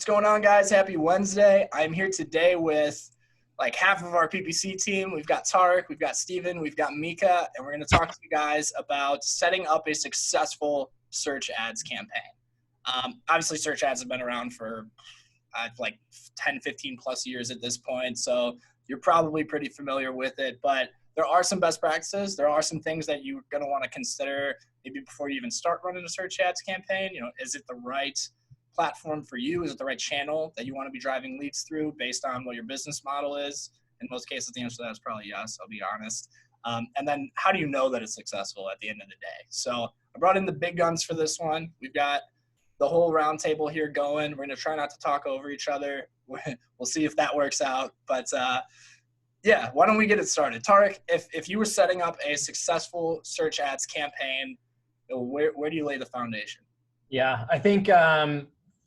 What's going on, guys? Happy Wednesday. I'm here today with like half of our PPC team. We've got Tarik, we've got Steven, we've got Micah, and we're going to talk to you guys about setting up a successful search ads campaign. Obviously, search ads have been around for like 10, 15 plus years at this point, so you're probably pretty familiar with it, but there are some best practices. There are some things that you're going to want to consider maybe before you even start running a search ads campaign. Is it the right platform for you? Is it the right channel that you want to be driving leads through based on what your business model is? In most cases, the answer to that is probably yes, I'll be honest. And then how do you know that it's successful at the end of the day? So I brought in the big guns for this one. We've got the whole roundtable here going. We're going to try not to talk over each other. We'll see if that works out. But yeah, why don't we get it started? Tarik, if you were setting up a successful search ads campaign, where do you lay the foundation? Yeah, I think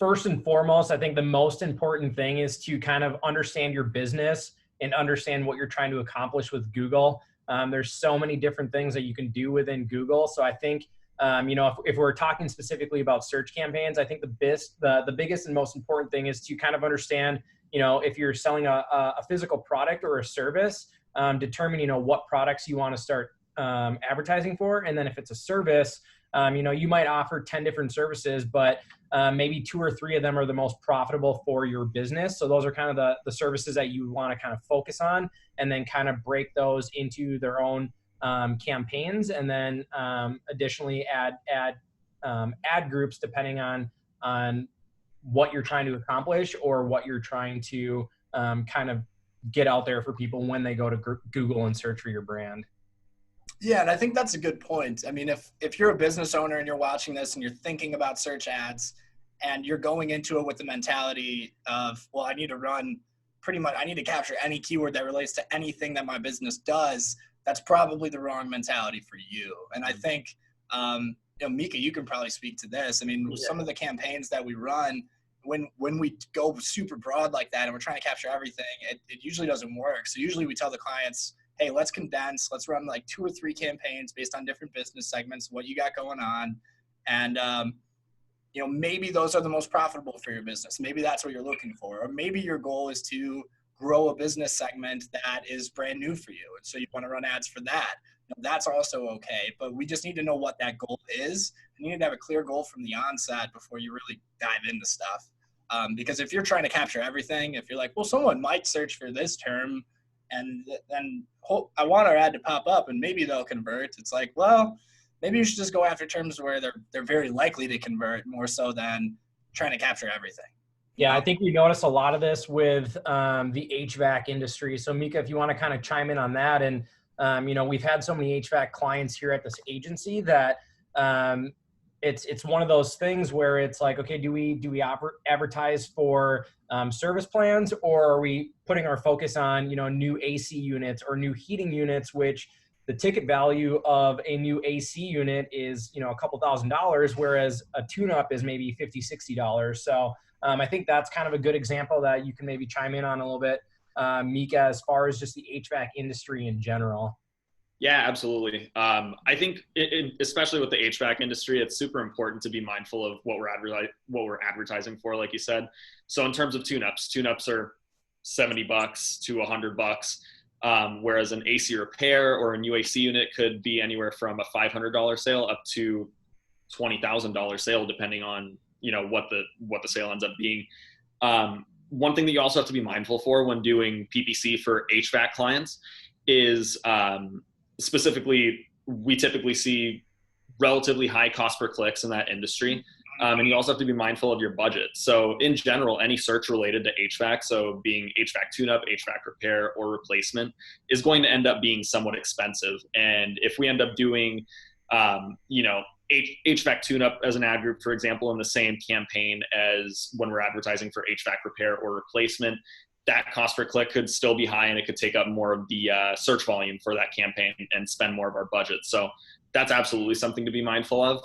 first and foremost, I think the most important thing is to kind of understand your business and understand what you're trying to accomplish with Google. There's so many different things that you can do within Google. So I think, if we're talking specifically about search campaigns, I think the biggest and most important thing is to kind of understand, if you're selling a physical product or a service, determine, what products you want to start advertising for. And then if it's a service, you might offer 10 different services, but maybe 2 or 3 of them are the most profitable for your business. So those are kind of the services that you want to kind of focus on, and then kind of break those into their own campaigns, and then additionally add ad groups depending on what you're trying to accomplish or what you're trying to kind of get out there for people when they go to Google and search for your brand. Yeah, and I think that's a good point. I mean, if you're a business owner and you're watching this and you're thinking about search ads and you're going into it with the mentality of, well, I need to capture any keyword that relates to anything that my business does, that's probably the wrong mentality for you. And I think, Micah, you can probably speak to this. I mean, some of the campaigns that we run, when we go super broad like that and we're trying to capture everything, it usually doesn't work. So usually we tell the clients, hey, let's condense, let's run like 2 or 3 campaigns based on different business segments, what you got going on. And, maybe those are the most profitable for your business. Maybe that's what you're looking for. Or maybe your goal is to grow a business segment that is brand new for you. And so you want to run ads for that. That's also okay. But we just need to know what that goal is. And you need to have a clear goal from the onset before you really dive into stuff. Because if you're trying to capture everything, if you're like, well, someone might search for this term, and then I want our ad to pop up and maybe they'll convert. It's like, well, maybe you should just go after terms where they're very likely to convert more so than trying to capture everything. Yeah, I think we notice a lot of this with the HVAC industry. So Micah, if you want to kind of chime in on that, and we've had so many HVAC clients here at this agency that it's one of those things where it's like, okay, do we advertise for service plans, or are we putting our focus on new AC units or new heating units, which the ticket value of a new AC unit is a couple $1,000s, whereas a tune-up is maybe $50, $60. So I think that's kind of a good example that you can maybe chime in on a little bit, Micah, as far as just the HVAC industry in general. Yeah, absolutely. I think, especially with the HVAC industry, it's super important to be mindful of what we're advertising for, like you said. So in terms of tune-ups are $70 to $100, whereas an AC repair or a new AC unit could be anywhere from a $500 sale up to $20,000 sale, depending on what the sale ends up being. One thing that you also have to be mindful for when doing PPC for HVAC clients is specifically, we typically see relatively high cost per clicks in that industry. And you also have to be mindful of your budget. So in general, any search related to HVAC, so being HVAC tune-up, HVAC repair, or replacement, is going to end up being somewhat expensive. And if we end up doing, HVAC tune-up as an ad group, for example, in the same campaign as when we're advertising for HVAC repair or replacement, that cost per click could still be high, and it could take up more of the search volume for that campaign and spend more of our budget. So that's absolutely something to be mindful of.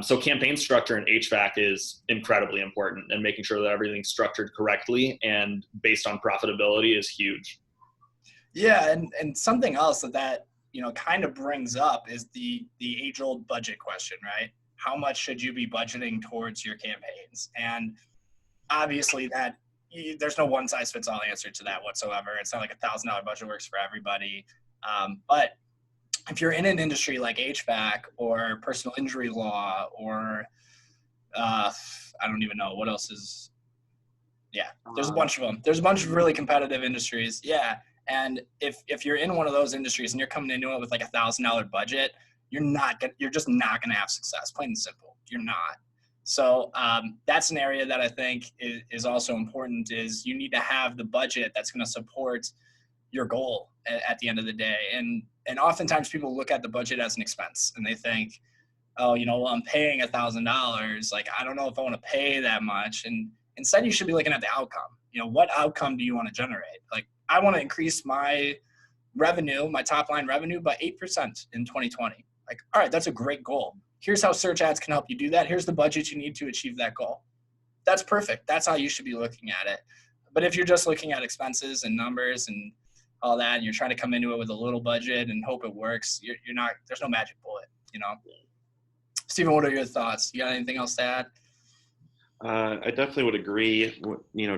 So campaign structure in HVAC is incredibly important, and making sure that everything's structured correctly and based on profitability is huge. Yeah, and something else that kind of brings up is the age-old budget question, right? How much should you be budgeting towards your campaigns? And obviously there's no one size fits all answer to that whatsoever. It's not like $1,000 budget works for everybody. But if you're in an industry like HVAC or personal injury law or I don't even know what else is. Yeah, there's a bunch of them. There's a bunch of really competitive industries. Yeah, and if you're in one of those industries and you're coming into it with like $1,000 budget, you're just not gonna have success. Plain and simple, you're not. So that's an area that I think is also important. Is you need to have the budget that's going to support your goal at the end of the day. And oftentimes people look at the budget as an expense and they think, oh, well, I'm paying $1,000. Like, I don't know if I want to pay that much. And instead you should be looking at the outcome. What outcome do you want to generate? Like, I want to increase my revenue, my top line revenue by 8% in 2020. Like, all right, that's a great goal. Here's how search ads can help you do that. Here's the budget you need to achieve that goal. That's perfect. That's how you should be looking at it. But if you're just looking at expenses and numbers and all that, and you're trying to come into it with a little budget and hope it works, you're not, there's no magic bullet, Stephen, what are your thoughts? You got anything else to add? I definitely would agree,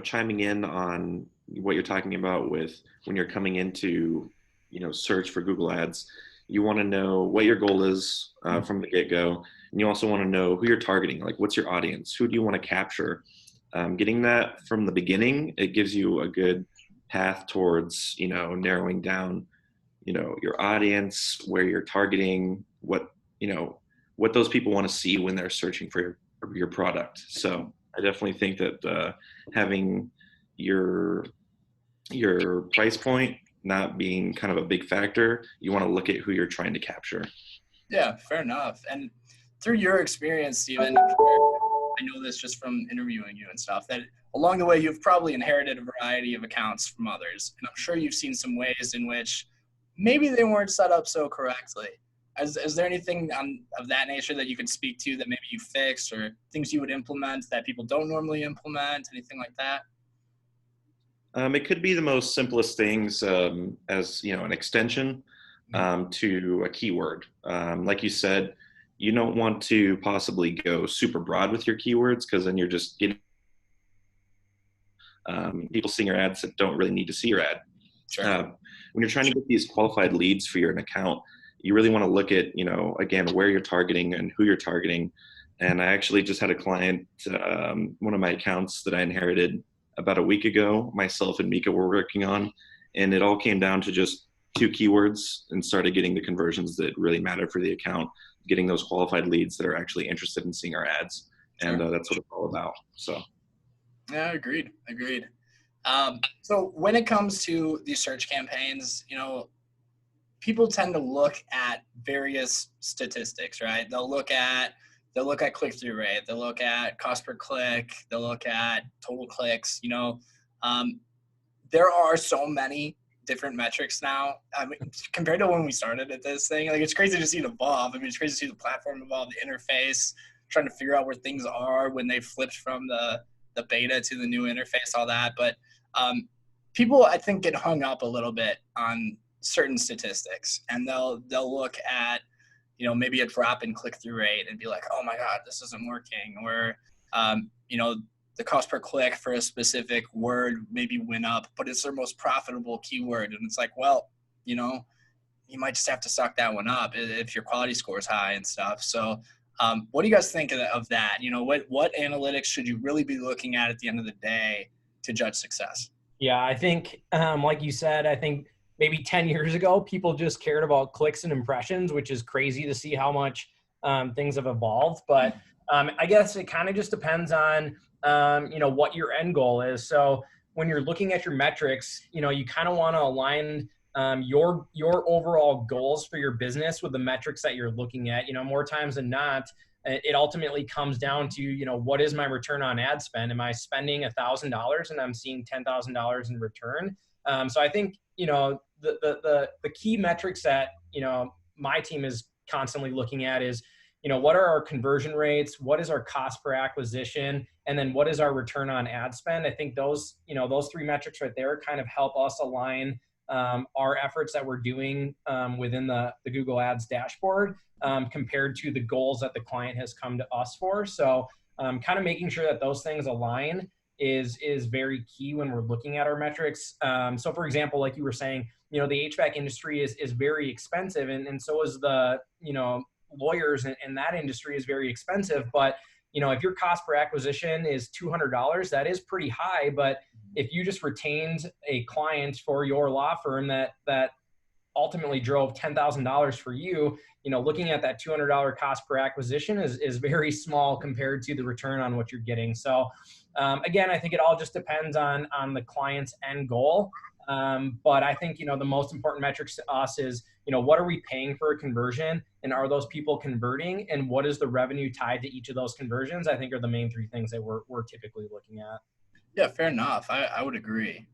chiming in on what you're talking about with when you're coming into, search for Google ads. You want to know what your goal is from the get-go. And you also want to know who you're targeting. Like, what's your audience? Who do you want to capture? Getting that from the beginning, it gives you a good path towards, narrowing down, your audience, where you're targeting, what those people want to see when they're searching for your product. So I definitely think that having your price point not being kind of a big factor, you want to look at who you're trying to capture. Yeah, fair enough. And through your experience, Stephen, I know this just from interviewing you and stuff, that along the way you've probably inherited a variety of accounts from others. And I'm sure you've seen some ways in which maybe they weren't set up so correctly. Is there anything of that nature that you could speak to that maybe you fixed, or things you would implement that people don't normally implement, anything like that? It could be the most simplest things, as an extension to a keyword. Like you said, you don't want to possibly go super broad with your keywords, because then you're just getting people seeing your ads that don't really need to see your ad. Sure. When you're trying to get these qualified leads for your account, you really want to look at, again, where you're targeting and who you're targeting. And I actually just had a client, one of my accounts that I inherited about a week ago, myself and Micah were working on, and it all came down to just 2 keywords and started getting the conversions that really matter for the account, getting those qualified leads that are actually interested in seeing our ads. And that's what it's all about. So. Yeah, agreed. So when it comes to these search campaigns, people tend to look at various statistics, right? They'll look at click-through rate. They'll look at cost per click. They'll look at total clicks. There are so many different metrics now. I mean, compared to when we started at this thing, like, it's crazy to see it evolve. I mean, it's crazy to see the platform evolve, the interface, trying to figure out where things are when they flipped from the beta to the new interface, all that. But people, I think, get hung up a little bit on certain statistics, and they'll look at maybe a drop in click-through rate and be like, oh my God, this isn't working. Or the cost per click for a specific word maybe went up, but it's their most profitable keyword, and it's like, well, you might just have to suck that one up if your quality score is high and stuff. So what do you guys think of that? What analytics should you really be looking at the end of the day to judge success? Yeah, I think like you said, I think maybe 10 years ago, people just cared about clicks and impressions, which is crazy to see how much things have evolved. But I guess it kind of just depends on, what your end goal is. So when you're looking at your metrics, you kind of want to align your overall goals for your business with the metrics that you're looking at. More times than not, it ultimately comes down to, what is my return on ad spend? Am I spending $1,000 and I'm seeing $10,000 in return? So I think, the key metrics that, my team is constantly looking at is, what are our conversion rates? What is our cost per acquisition? And then what is our return on ad spend? I think those 3 metrics right there kind of help us align our efforts that we're doing within the Google Ads dashboard compared to the goals that the client has come to us for. So kind of making sure that those things align. is very key when we're looking at our metrics. So for example, like you were saying, the HVAC industry is very expensive, and so is the, lawyers in that industry is very expensive. But, if your cost per acquisition is $200, that is pretty high. But if you just retained a client for your law firm that ultimately drove $10,000 for you, looking at that $200 cost per acquisition is very small compared to the return on what you're getting. So again, I think it all just depends on the client's end goal. But I think, the most important metrics to us is, what are we paying for a conversion, and are those people converting, and what is the revenue tied to each of those conversions, I think are the main three things that we're typically looking at. Yeah, fair enough. I would agree.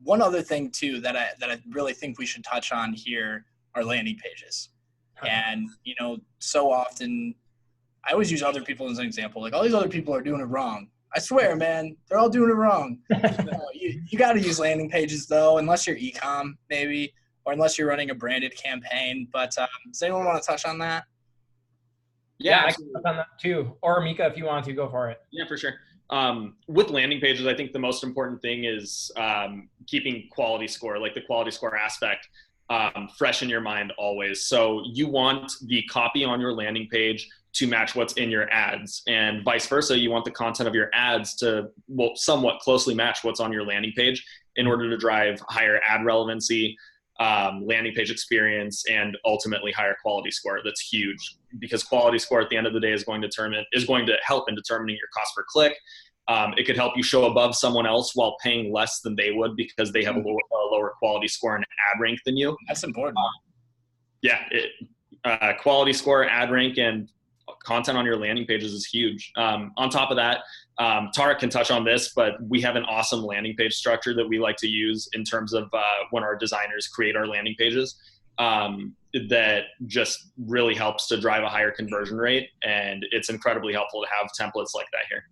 One other thing too that I really think we should touch on here are landing pages. And, so often I always use other people as an example. Like, all these other people are doing it wrong. I swear, man, they're all doing it wrong. You got to use landing pages, though, unless you're e-com, maybe, or unless you're running a branded campaign. But does anyone want to touch on that? Yeah, I can touch on that too. Or Micah, if you want to, go for it. Yeah, for sure. With landing pages, I think the most important thing is keeping quality score, like the quality score aspect, fresh in your mind always. So you want the copy on your landing page to match what's in your ads, and vice versa. You want the content of your ads to somewhat closely match what's on your landing page in order to drive higher ad relevancy, landing page experience, and ultimately higher quality score. That's huge, because quality score at the end of the day is going to help in determining your cost per click. It could help you show above someone else while paying less than they would, because they have a lower quality score and ad rank than you. That's important. Quality score, ad rank, and content on your landing pages is huge. On top of that, Tarik can touch on this, but we have an awesome landing page structure that we like to use in terms of when our designers create our landing pages, that just really helps to drive a higher conversion rate. And it's incredibly helpful to have templates like that here.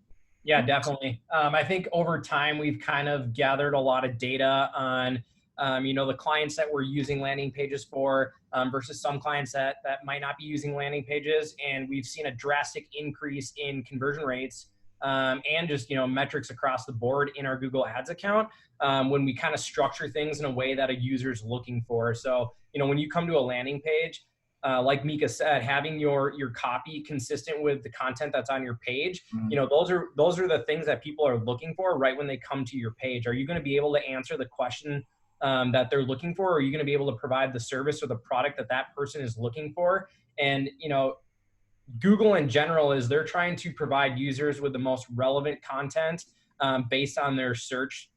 Yeah, definitely. I think over time, we've kind of gathered a lot of data on, the clients that we're using landing pages for versus some clients that might not be using landing pages. And we've seen a drastic increase in conversion rates and just, metrics across the board in our Google Ads account when we kind of structure things in a way that a user's looking for. So, when you come to a landing page, like Micah said, having your copy consistent with the content that's on your page, those are the things that people are looking for right when they come to your page. Are you going to be able to answer the question that they're looking for? Or are you going to be able to provide the service or the product that person is looking for? And, Google in general they're trying to provide users with the most relevant content based on their search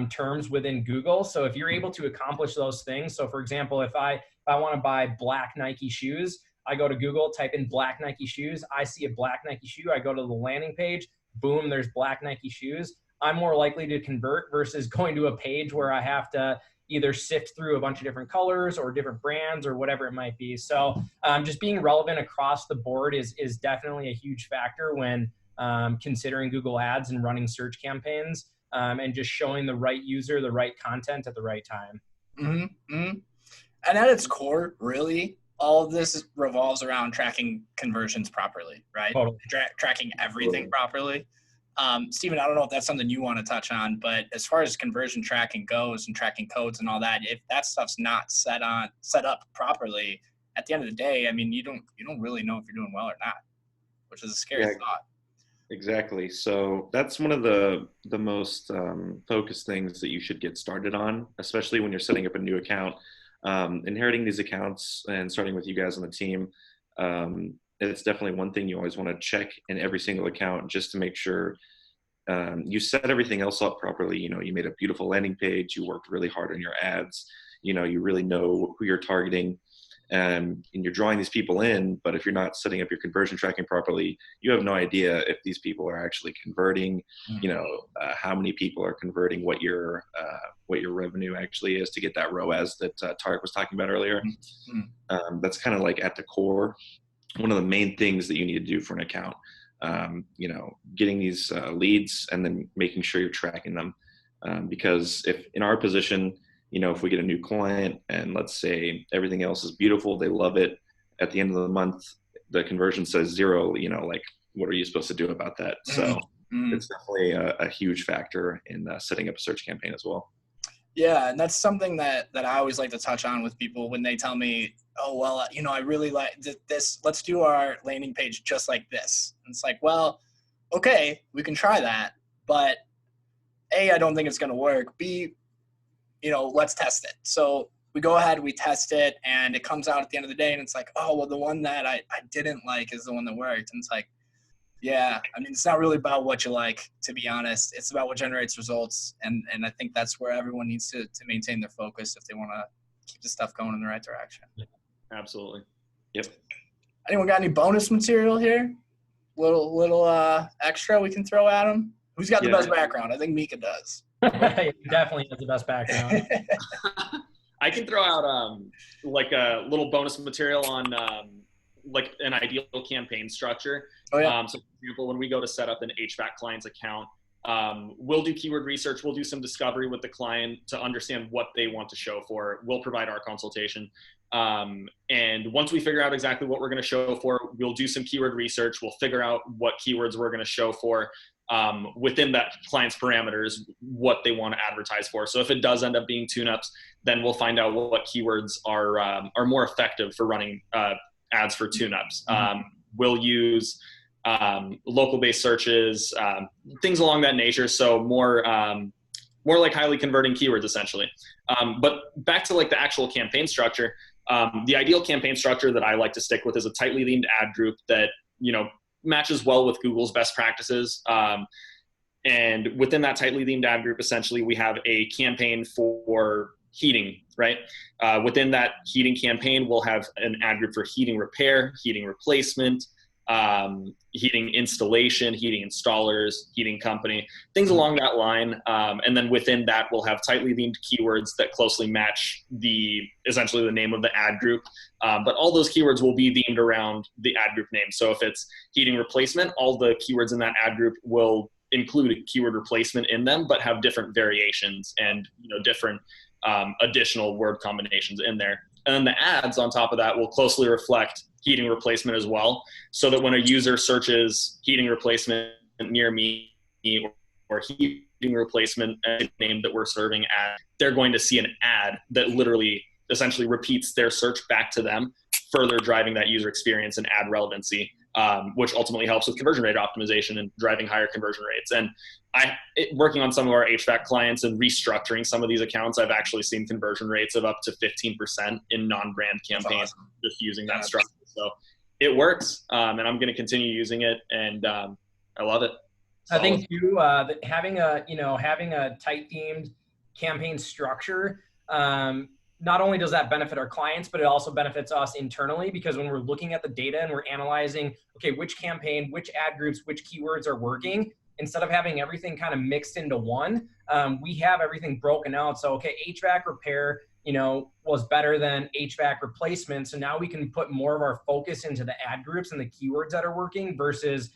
terms within Google. So if you're able to accomplish those things, so for example, if I want to buy black Nike shoes, I go to Google, type in black Nike shoes, I see a black Nike shoe, I go to the landing page, boom, there's black Nike shoes. I'm more likely to convert versus going to a page where I have to either sift through a bunch of different colors or different brands or whatever it might be. So just being relevant across the board is definitely a huge factor when considering Google Ads and running search campaigns, and just showing the right user the right content at the right time. Mm-hmm. Mm-hmm. And at its core, really, all of this revolves around tracking conversions properly, right? Totally. Tracking everything properly. Steven, I don't know if that's something you want to touch on, but as far as conversion tracking goes and tracking codes and all that, if that stuff's not set up properly, at the end of the day, I mean, you don't really know if you're doing well or not, which is a scary thought. Exactly. So that's one of the most focused things that you should get started on, especially when you're setting up a new account. Inheriting these accounts and starting with you guys on the team, it's definitely one thing you always want to check in every single account, just to make sure you set everything else up properly. You made a beautiful landing page, you worked really hard on your ads, you really know who you're targeting, and you're drawing these people in. But if you're not setting up your conversion tracking properly, you have no idea if these people are actually converting, how many people are converting, what your revenue actually is to get that ROAS that Tarik was talking about earlier. That's kind of like at the core, one of the main things that you need to do for an account. Getting these leads and then making sure you're tracking them. Because if in our position, if we get a new client and let's say everything else is beautiful, they love it, at the end of the month, the conversion says 0, like, what are you supposed to do about that? So it's definitely a huge factor in setting up a search campaign as well. Yeah, and that's something that I always like to touch on with people when they tell me, oh, well, I really like this. Let's do our landing page just like this. And it's like, well, okay, we can try that. But A, I don't think it's going to work. B, let's test it. So we go ahead, we test it, and it comes out at the end of the day, and it's like, oh, well, the one that I didn't like is the one that worked. And it's like, yeah, I mean, it's not really about what you like, to be honest. It's about what generates results. And I think that's where everyone needs to maintain their focus if they want to keep the stuff going in the right direction. Absolutely. Yep. Anyone got any bonus material here? Little extra we can throw at them? Who's got the best background? I think Micah does. He definitely has the best background. I can throw out like a little bonus material on like an ideal campaign structure. Oh, yeah. So for example, when we go to set up an HVAC client's account, we'll do keyword research. We'll do some discovery with the client to understand what they want to show for. We'll provide our consultation. And once we figure out exactly what we're going to show for, we'll do some keyword research. We'll figure out what keywords we're going to show for within that client's parameters, what they want to advertise for. So if it does end up being tune-ups, then we'll find out what keywords are more effective for running ads for tune-ups. We'll use local-based searches, things along that nature. So more like highly converting keywords, essentially. But back to like the actual campaign structure, the ideal campaign structure that I like to stick with is a tightly themed ad group that, matches well with Google's best practices. And within that tightly themed ad group, essentially, we have a campaign for heating, right? Within that heating campaign, we'll have an ad group for heating repair, heating replacement, heating installation, heating installers, heating company, things along that line. And then within that, we'll have tightly themed keywords that closely match essentially the name of the ad group. But all those keywords will be themed around the ad group name. So if it's heating replacement, all the keywords in that ad group will include a keyword replacement in them, but have different variations and different additional word combinations in there. And then the ads on top of that will closely reflect heating replacement as well, so that when a user searches heating replacement near me or heating replacement name that we're serving at, they're going to see an ad that literally essentially repeats their search back to them, further driving that user experience and ad relevancy, which ultimately helps with conversion rate optimization and driving higher conversion rates. And working on some of our HVAC clients and restructuring some of these accounts, I've actually seen conversion rates of up to 15% in non-brand campaigns just using that structure. So it works, and I'm going to continue using it, and I love it. I think too, that having a tight themed campaign structure, not only does that benefit our clients, but it also benefits us internally, because when we're looking at the data and we're analyzing, okay, which campaign, which ad groups, which keywords are working, instead of having everything kind of mixed into one, we have everything broken out. So, okay, HVAC repair, was better than HVAC replacement. So now we can put more of our focus into the ad groups and the keywords that are working versus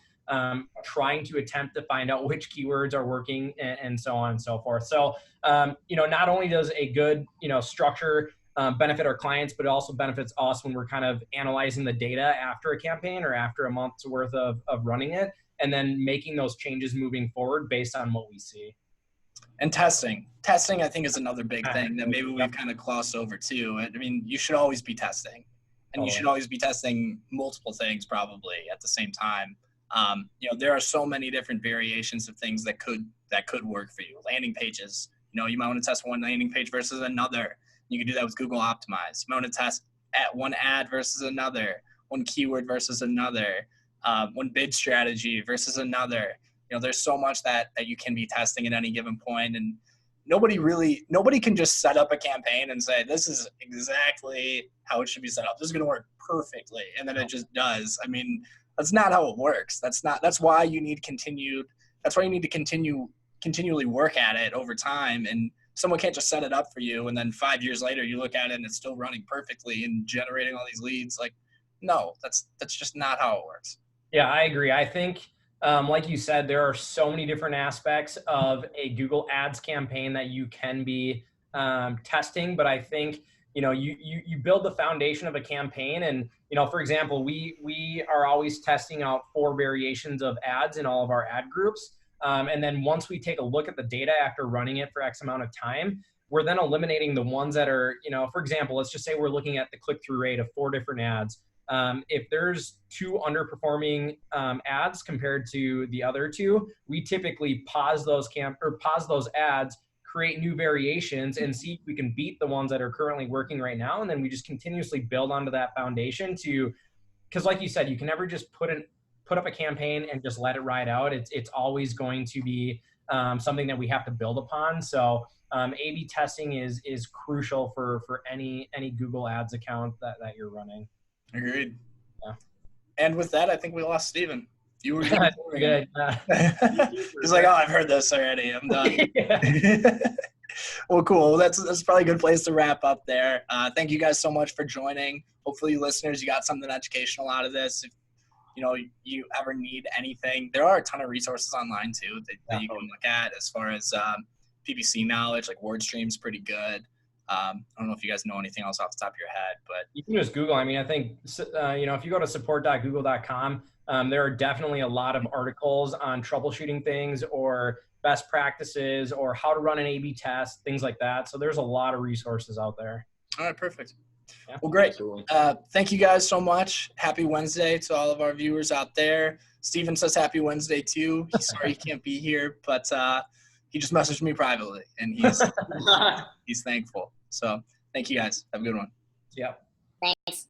trying to attempt to find out which keywords are working and so on and so forth. So, not only does a good, structure benefit our clients, but it also benefits us when we're kind of analyzing the data after a campaign or after a month's worth of running it, and then making those changes moving forward based on what we see. And testing, I think, is another big thing that maybe we've kind of glossed over too. I mean, you should always be testing, and you should always be testing multiple things probably at the same time. There are so many different variations of things that could work for you. Landing pages, you might want to test one landing page versus another. You can do that with Google Optimize. You might want to test at one ad versus another, one keyword versus another, one bid strategy versus another. There's so much that you can be testing at any given point, and nobody can just set up a campaign and say, this is exactly how it should be set up. This is going to work perfectly. And then it just does. I mean, that's not how it works. That's why you need to continually work at it over time. And someone can't just set it up for you, and then 5 years later you look at it and it's still running perfectly and generating all these leads. Like, no, that's just not how it works. Yeah, I agree. I think, like you said, there are so many different aspects of a Google Ads campaign that you can be testing. But I think, you build the foundation of a campaign, and, for example, we are always testing out 4 variations of ads in all of our ad groups. And then once we take a look at the data after running it for X amount of time, we're then eliminating the ones that are, for example, let's just say we're looking at the click-through rate of 4 different ads. If there's 2 underperforming ads compared to the other 2, we typically pause those ads, create new variations, and see if we can beat the ones that are currently working right now. And then we just continuously build onto that foundation because like you said, you can never just put up a campaign and just let it ride out. It's always going to be something that we have to build upon. So A/B testing is crucial for any Google Ads account that you're running. Agreed. Yeah. And with that, I think we lost Steven. You were good. He's like, oh, I've heard this already. I'm done. Well, cool. Well, that's probably a good place to wrap up there. Thank you guys so much for joining. Hopefully, listeners, you got something educational out of this. If you ever need anything, there are a ton of resources online too that you can look at as far as PPC knowledge. Like WordStream's pretty good. I don't know if you guys know anything else off the top of your head, but you can just Google. I mean, I think if you go to support.google.com, there are definitely a lot of articles on troubleshooting things or best practices or how to run an A/B test, things like that. So there's a lot of resources out there. All right, perfect. Yeah, well, great. Thank you guys so much. Happy Wednesday to all of our viewers out there. Steven says happy Wednesday too. He's sorry he can't be here, but he just messaged me privately, and he's thankful. So thank you guys. Have a good one. Yep. Thanks.